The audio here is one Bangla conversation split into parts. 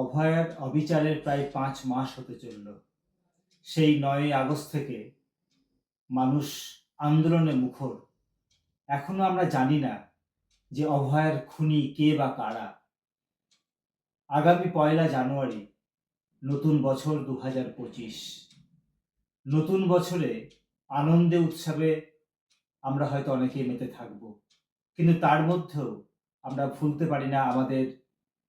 অভয়ার অবিচারের প্রায় 5 মাস হতে চলল। সেই 9ই আগস্ট থেকে মানুষ আন্দোলনে মুখর। এখনো আমরা জানি না যে অভয়ার খুনি কে বা কারা। আগামী 1 জানুয়ারি নতুন বছর 2025। নতুন বছরে আনন্দে উৎসবে আমরা হয়তো অনেকেই মেতে থাকব, কিন্তু তার মধ্যেও আমরা ভুলতে পারি না আমাদের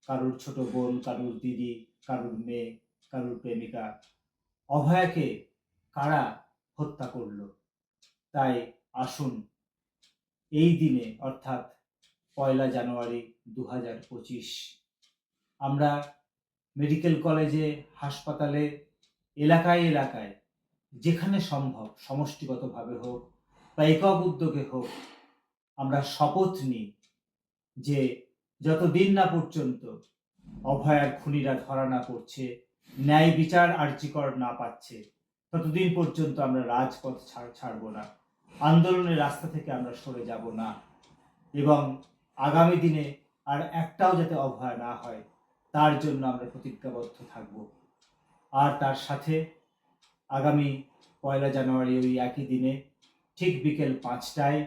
কারুর ছোট বোন, কারুর দিদি, কারুর মেয়ে, কারুর প্রেমিকা অভয়াকে কারা হত্যা করলো। তাই আসুন এই দিনে অর্থাৎ 1 জানুয়ারি 2025 আমরা মেডিকেল কলেজে, হাসপাতালে, এলাকায় এলাকায় যেখানে সম্ভব সমষ্টিগতভাবে হোক বা একক উদ্যোগে হোক আমরা শপথ নিই যে যতদিন না পর্যন্ত অভয়ার খুনিরা ধরা না পড়ছে, ন্যায় বিচার আর্জিকর না পাচ্ছে, ততদিন পর্যন্ত আমরা রাজপথ ছাড়ব না, আন্দোলনের রাস্তা থেকে আমরা সরে যাব না এবং আগামী দিনে আর একটাও যাতে অভয়া না হয় তার জন্য আমরা প্রতিজ্ঞাবদ্ধ থাকব। আর তার সাথে আগামী 1 জানুয়ারি ওই একই দিনে ঠিক বিকেল 5টায়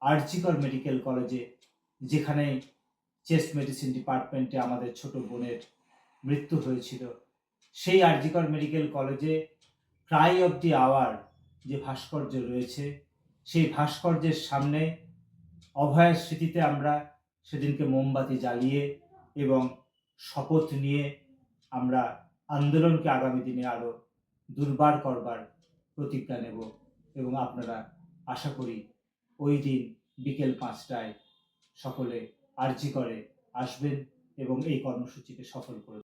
আরজিকর মেডিকেল কলেজে, যেখানে চেস্ট মেডিসিন ডিপার্টমেন্টে আমাদের ছোট বোনের মৃত্যু হয়েছিল, সেই আরজিকর মেডিকেল কলেজে ক্রাই অফ দি আওয়ার যে ভাস্কর্য রয়েছে, সেই ভাস্কর্যের সামনে অভয়ের স্মৃতিতে আমরা সেদিনকে মোমবাতি জ্বালিয়ে এবং শপথ নিয়ে আমরা আন্দোলনকে আগামী দিনে আরো দুর্বার করবার প্রতিজ্ঞা নেব এবং আপনারা আশা করি ওই দিন বিকেল 5টায় সকলে আরজিকরে আসবেন এবং এই কর্মসূচিকে সফল করে